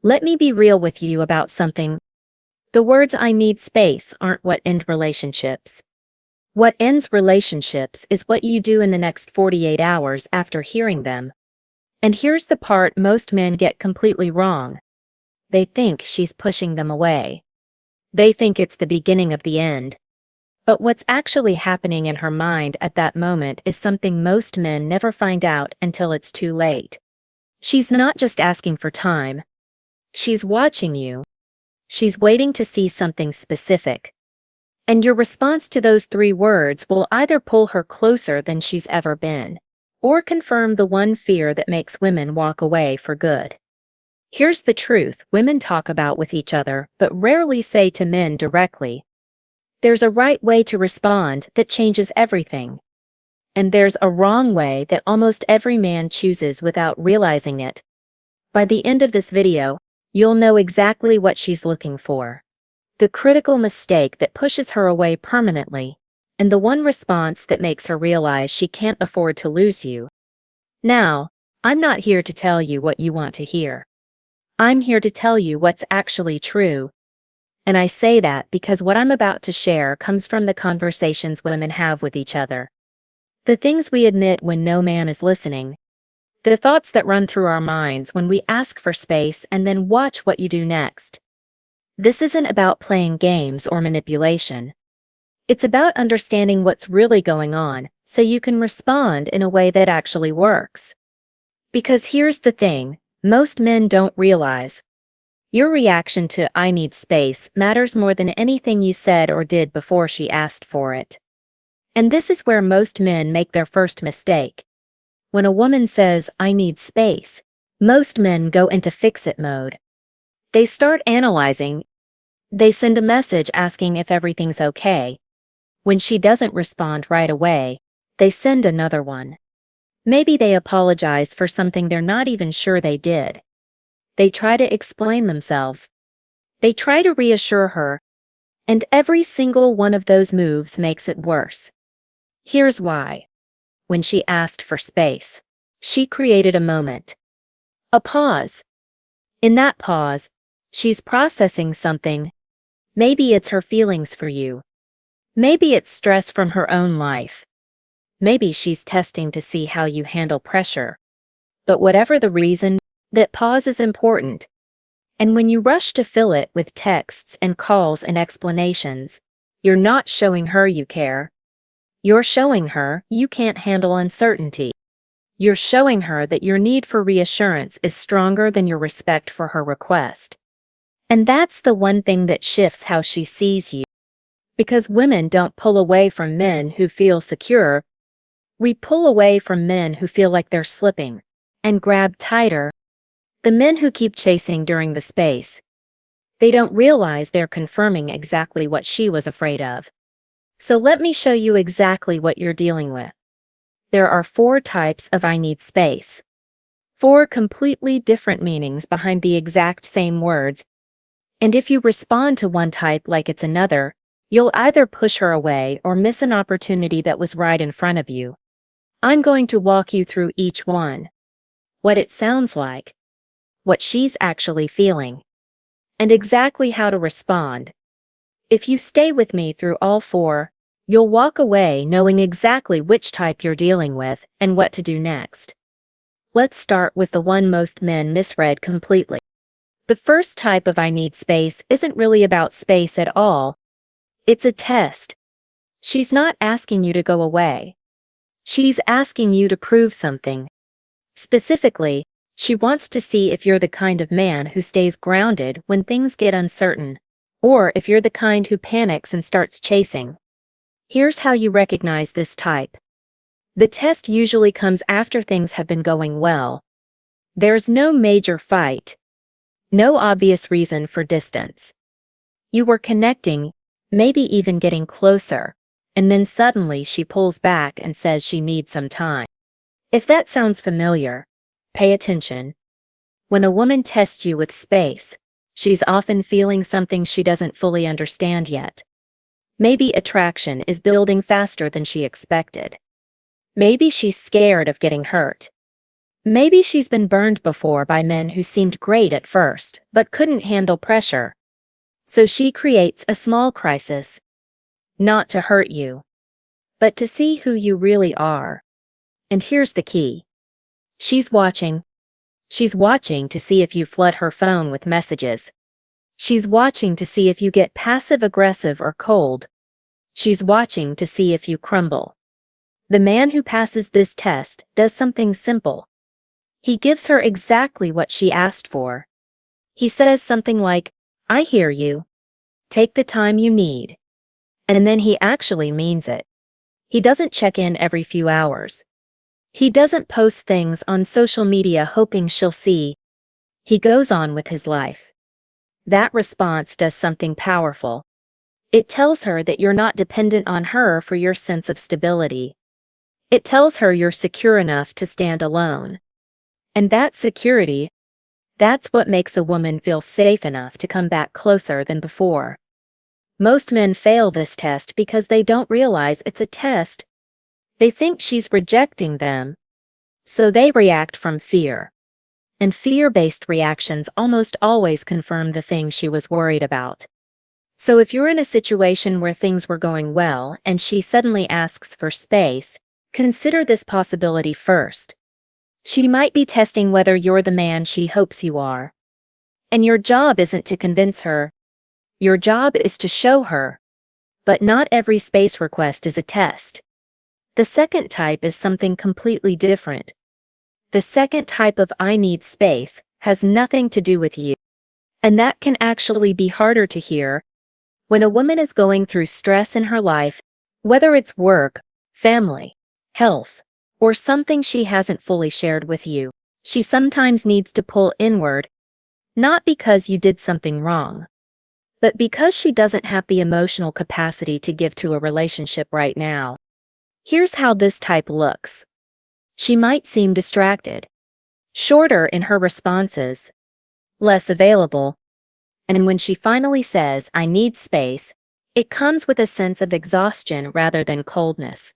Let me be real with you about something. The words "I need space" aren't what end relationships. What ends relationships is what you do in the next 48 hours after hearing them. And here's the part most men get completely wrong. They think she's pushing them away. They think it's the beginning of the end. But what's actually happening in her mind at that moment is something most men never find out until it's too late. She's not just asking for time. She's watching you. She's waiting to see something specific. And your response to those 3 words will either pull her closer than she's ever been, or confirm the one fear that makes women walk away for good. Here's the truth women talk about with each other, but rarely say to men directly. There's a right way to respond that changes everything. And there's a wrong way that almost every man chooses without realizing it. By the end of this video, you'll know exactly what she's looking for. The critical mistake that pushes her away permanently, and the one response that makes her realize she can't afford to lose you. Now, I'm not here to tell you what you want to hear. I'm here to tell you what's actually true. And I say that because what I'm about to share comes from the conversations women have with each other. The things we admit when no man is listening. The thoughts that run through our minds when we ask for space and then watch what you do next. This isn't about playing games or manipulation. It's about understanding what's really going on so you can respond in a way that actually works. Because here's the thing, most men don't realize. Your reaction to "I need space" matters more than anything you said or did before she asked for it. And this is where most men make their first mistake. When a woman says "I need space," most men go into fix-it mode. They start analyzing. They send a message asking if everything's okay. When she doesn't respond right away, they send another one. Maybe they apologize for something they're not even sure they did. They try to explain themselves. They try to reassure her. And every single one of those moves makes it worse. Here's why. When she asked for space, she created a moment. A pause. In that pause, she's processing something. Maybe it's her feelings for you. Maybe it's stress from her own life. Maybe she's testing to see how you handle pressure. But whatever the reason, that pause is important. And when you rush to fill it with texts and calls and explanations, you're not showing her you care. You're showing her you can't handle uncertainty. You're showing her that your need for reassurance is stronger than your respect for her request. And that's the one thing that shifts how she sees you. Because women don't pull away from men who feel secure. We pull away from men who feel like they're slipping, and grab tighter. The men who keep chasing during the space. They don't realize they're confirming exactly what she was afraid of. So let me show you exactly what you're dealing with. There are 4 types of "I need space." 4 completely different meanings behind the exact same words. And if you respond to one type like it's another, you'll either push her away or miss an opportunity that was right in front of you. I'm going to walk you through each one. What it sounds like. What she's actually feeling. And exactly how to respond. If you stay with me through all 4, you'll walk away knowing exactly which type you're dealing with and what to do next. Let's start with the one most men misread completely. The first type of "I need space" isn't really about space at all. It's a test. She's not asking you to go away. She's asking you to prove something. Specifically, she wants to see if you're the kind of man who stays grounded when things get uncertain, or if you're the kind who panics and starts chasing. Here's how you recognize this type. The test usually comes after things have been going well. There's no major fight. No obvious reason for distance. You were connecting, maybe even getting closer, and then suddenly she pulls back and says she needs some time. If that sounds familiar, pay attention. When a woman tests you with space, she's often feeling something she doesn't fully understand yet. Maybe attraction is building faster than she expected. Maybe she's scared of getting hurt. Maybe she's been burned before by men who seemed great at first, but couldn't handle pressure. So she creates a small crisis. Not to hurt you, but to see who you really are. And here's the key. She's watching. She's watching to see if you flood her phone with messages. She's watching to see if you get passive-aggressive or cold. She's watching to see if you crumble. The man who passes this test does something simple. He gives her exactly what she asked for. He says something like, "I hear you. Take the time you need." And then he actually means it. He doesn't check in every few hours. He doesn't post things on social media hoping she'll see. He goes on with his life. That response does something powerful. It tells her that you're not dependent on her for your sense of stability. It tells her you're secure enough to stand alone. And that security, that's what makes a woman feel safe enough to come back closer than before. Most men fail this test because they don't realize it's a test. They think she's rejecting them, so they react from fear. And fear-based reactions almost always confirm the thing she was worried about. So if you're in a situation where things were going well and she suddenly asks for space, consider this possibility first. She might be testing whether you're the man she hopes you are. And your job isn't to convince her. Your job is to show her. But not every space request is a test. The second type is something completely different. The second type of "I need space" has nothing to do with you. And that can actually be harder to hear. When a woman is going through stress in her life, whether it's work, family, health, or something she hasn't fully shared with you, she sometimes needs to pull inward, not because you did something wrong, but because she doesn't have the emotional capacity to give to a relationship right now. Here's how this type looks. She might seem distracted, shorter in her responses, less available, and when she finally says, "I need space," it comes with a sense of exhaustion rather than coldness.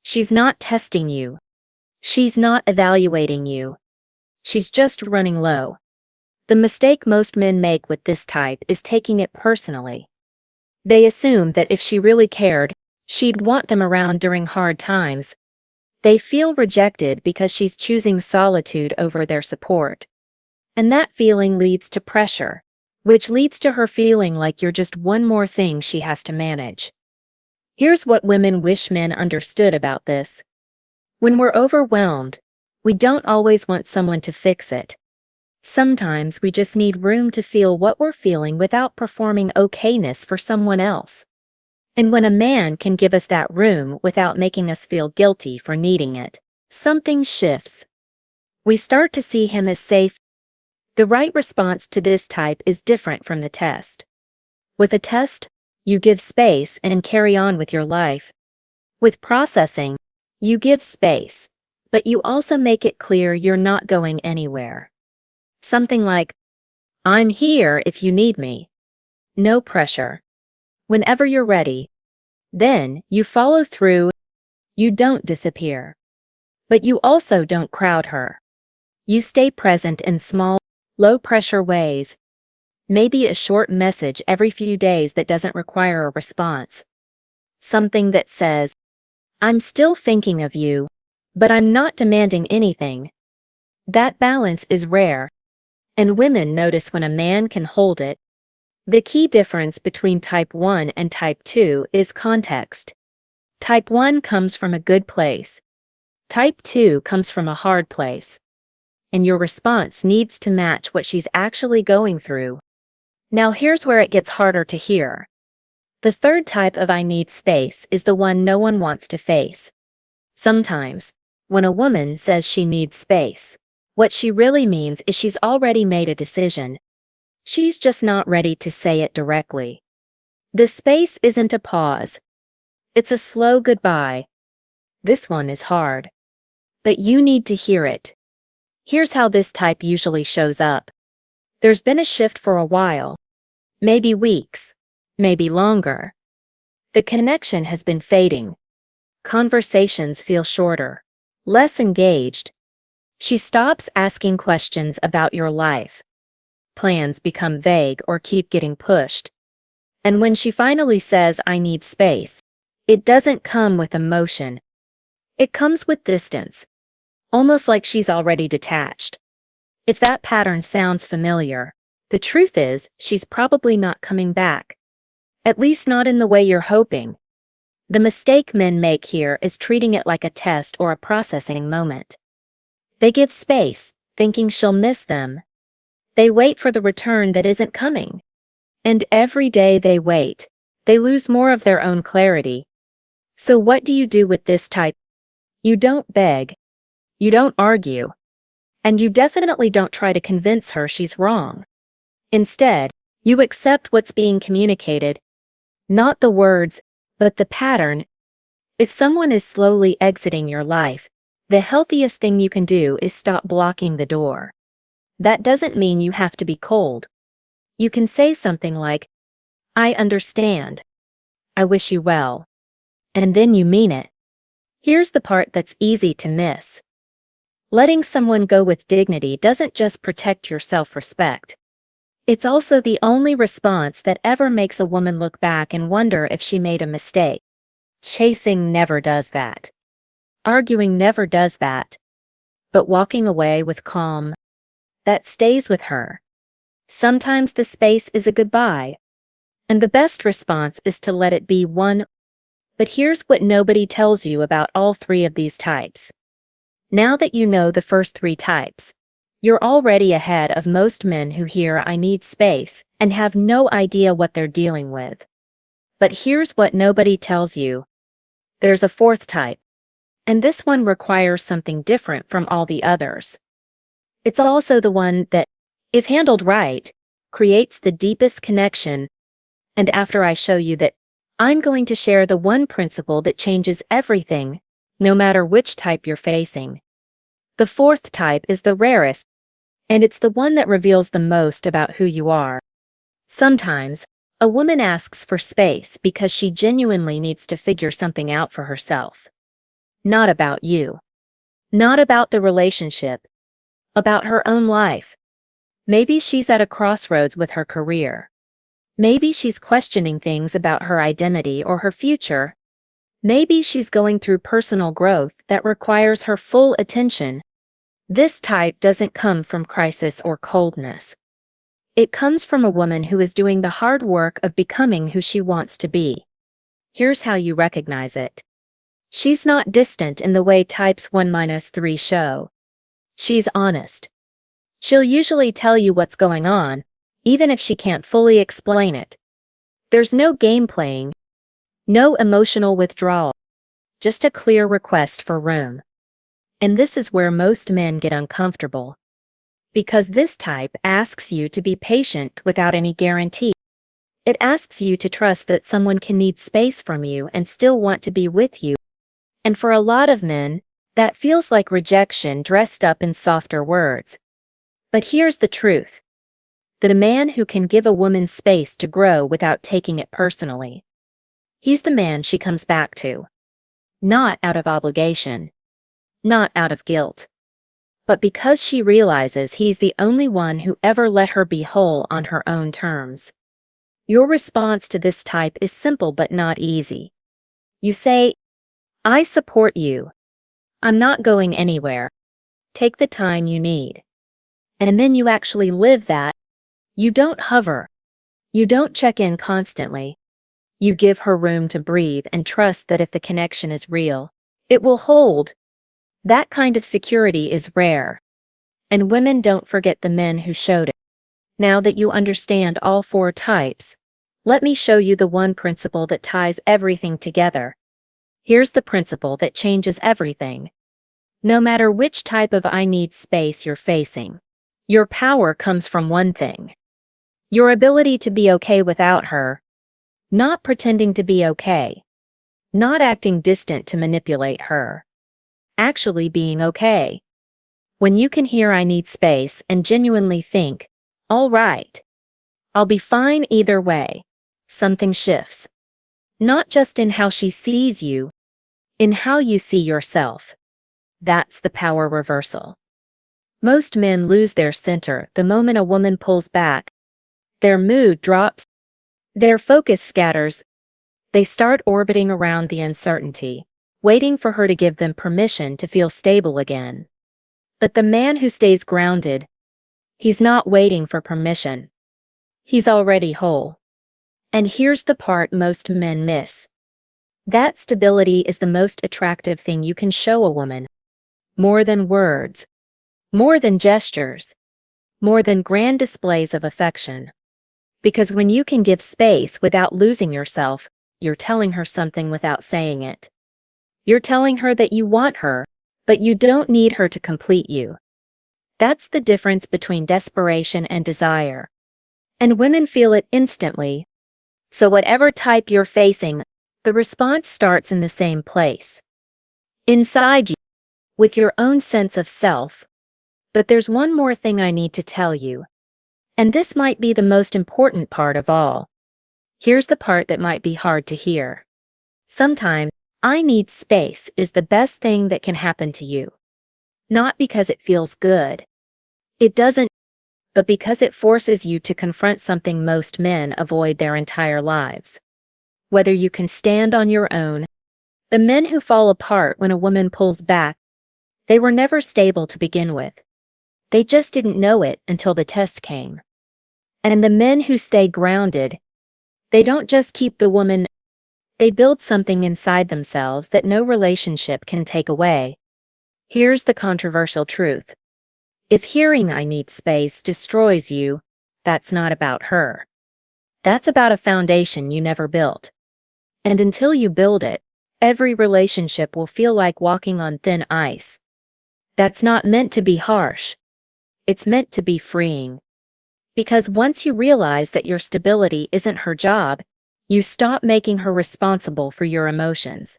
She's not testing you. She's not evaluating you. She's just running low. The mistake most men make with this type is taking it personally. They assume that if she really cared, she'd want them around during hard times. They feel rejected because she's choosing solitude over their support. And that feeling leads to pressure, which leads to her feeling like you're just one more thing she has to manage. Here's what women wish men understood about this. When we're overwhelmed, we don't always want someone to fix it. Sometimes we just need room to feel what we're feeling without performing okayness for someone else. And when a man can give us that room without making us feel guilty for needing it, something shifts. We start to see him as safe. The right response to this type is different from the test. With a test, you give space and carry on with your life. With processing, you give space, but you also make it clear you're not going anywhere. Something like, "I'm here if you need me." No pressure. Whenever you're ready. Then, you follow through. You don't disappear. But you also don't crowd her. You stay present in small, low-pressure ways. Maybe a short message every few days that doesn't require a response. Something that says, "I'm still thinking of you, but I'm not demanding anything." That balance is rare, and women notice when a man can hold it. The key difference between type 1 and type 2 is context. Type 1 comes from a good place. Type 2 comes from a hard place. And your response needs to match what she's actually going through. Now here's where it gets harder to hear. The third type of "I need space" is the one no one wants to face. Sometimes, when a woman says she needs space, what she really means is she's already made a decision. She's just not ready to say it directly. The space isn't a pause. It's a slow goodbye. This one is hard. But you need to hear it. Here's how this type usually shows up. There's been a shift for a while. Maybe weeks. Maybe longer. The connection has been fading. Conversations feel shorter. Less engaged. She stops asking questions about your life. Plans become vague or keep getting pushed. And when she finally says, "I need space," it doesn't come with emotion. It comes with distance, almost like she's already detached. If that pattern sounds familiar, the truth is she's probably not coming back. At least not in the way you're hoping. The mistake men make here is treating it like a test or a processing moment. They give space, thinking she'll miss them. They wait for the return that isn't coming. And every day they wait, they lose more of their own clarity. So what do you do with this type? You don't beg. You don't argue. And you definitely don't try to convince her she's wrong. Instead, you accept what's being communicated. Not the words, but the pattern. If someone is slowly exiting your life, the healthiest thing you can do is stop blocking the door. That doesn't mean you have to be cold. You can say something like, "I understand. I wish you well." And then you mean it. Here's the part that's easy to miss. Letting someone go with dignity doesn't just protect your self-respect. It's also the only response that ever makes a woman look back and wonder if she made a mistake. Chasing never does that. Arguing never does that. But walking away with calm, that stays with her. Sometimes the space is a goodbye. And the best response is to let it be one. But here's what nobody tells you about all three of these types. Now that you know the first three types, you're already ahead of most men who hear "I need space" and have no idea what they're dealing with. But here's what nobody tells you. There's a fourth type. And this one requires something different from all the others. It's also the one that, if handled right, creates the deepest connection. And after I show you that, I'm going to share the one principle that changes everything, no matter which type you're facing. The fourth type is the rarest, and it's the one that reveals the most about who you are. Sometimes, a woman asks for space because she genuinely needs to figure something out for herself. Not about you. Not about the relationship. About her own life. Maybe she's at a crossroads with her career. Maybe she's questioning things about her identity or her future. Maybe she's going through personal growth that requires her full attention. This type doesn't come from crisis or coldness. It comes from a woman who is doing the hard work of becoming who she wants to be. Here's how you recognize it. She's not distant in the way types 1-3 show. She's honest. She'll usually tell you what's going on, even if she can't fully explain it. There's no game playing, no emotional withdrawal, just a clear request for room. And this is where most men get uncomfortable. Because this type asks you to be patient without any guarantee. It asks you to trust that someone can need space from you and still want to be with you. And for a lot of men, that feels like rejection dressed up in softer words. But here's the truth. The man who can give a woman space to grow without taking it personally. He's the man she comes back to. Not out of obligation. Not out of guilt. But because she realizes he's the only one who ever let her be whole on her own terms. Your response to this type is simple but not easy. You say, "I support you. I'm not going anywhere. Take the time you need." And then you actually live that. You don't hover. You don't check in constantly. You give her room to breathe and trust that if the connection is real, it will hold. That kind of security is rare. And women don't forget the men who showed it. Now that you understand all four types, let me show you the one principle that ties everything together. Here's the principle that changes everything. No matter which type of "I need space" you're facing, your power comes from one thing. Your ability to be okay without her. Not pretending to be okay. Not acting distant to manipulate her. Actually being okay. When you can hear "I need space" and genuinely think, "All right. I'll be fine either way," something shifts. Not just in how she sees you, in how you see yourself. That's the power reversal. Most men lose their center the moment a woman pulls back. Their mood drops, their focus scatters, they start orbiting around the uncertainty, waiting for her to give them permission to feel stable again. But the man who stays grounded, he's not waiting for permission. He's already whole. And here's the part most men miss. That stability is the most attractive thing you can show a woman. More than words. More than gestures. More than grand displays of affection. Because when you can give space without losing yourself, you're telling her something without saying it. You're telling her that you want her, but you don't need her to complete you. That's the difference between desperation and desire. And women feel it instantly. So whatever type you're facing, the response starts in the same place. Inside you, with your own sense of self. But there's one more thing I need to tell you. And this might be the most important part of all. Here's the part that might be hard to hear. Sometimes, I need space is the best thing that can happen to you. Not because it feels good. It doesn't, but because it forces you to confront something most men avoid their entire lives. Whether you can stand on your own, the men who fall apart when a woman pulls back, they were never stable to begin with. They just didn't know it until the test came. And the men who stay grounded, they don't just keep the woman, they build something inside themselves that no relationship can take away. Here's the controversial truth. If hearing "I need space" destroys you, that's not about her. That's about a foundation you never built. And until you build it, every relationship will feel like walking on thin ice. That's not meant to be harsh. It's meant to be freeing. Because once you realize that your stability isn't her job, you stop making her responsible for your emotions.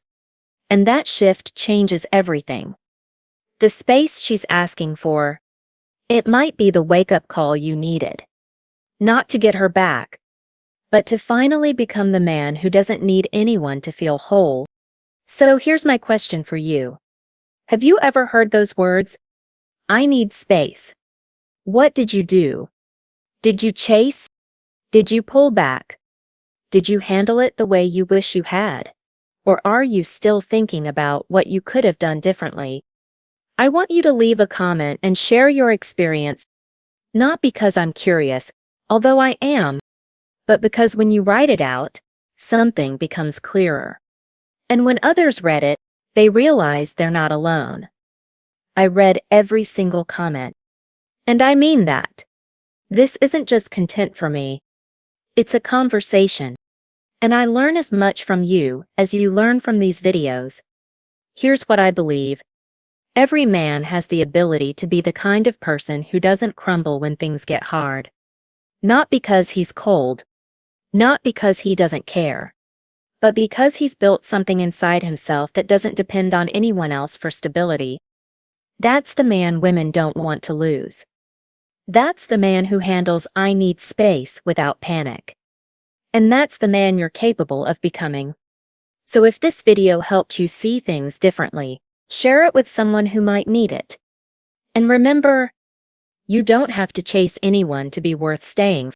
And that shift changes everything. The space she's asking for, it might be the wake-up call you needed. Not to get her back, but to finally become the man who doesn't need anyone to feel whole. So here's my question for you. Have you ever heard those words? I need space. What did you do? Did you chase? Did you pull back? Did you handle it the way you wish you had? Or are you still thinking about what you could have done differently? I want you to leave a comment and share your experience, not because I'm curious, although I am, but because when you write it out, something becomes clearer. And when others read it, they realize they're not alone. I read every single comment. And I mean that. This isn't just content for me. It's a conversation. And I learn as much from you as you learn from these videos. Here's what I believe. Every man has the ability to be the kind of person who doesn't crumble when things get hard. Not because he's cold. Not because he doesn't care. But because he's built something inside himself that doesn't depend on anyone else for stability. That's the man women don't want to lose. That's the man who handles "I need space" without panic. And that's the man you're capable of becoming. So if this video helped you see things differently, share it with someone who might need it. And remember, you don't have to chase anyone to be worth staying.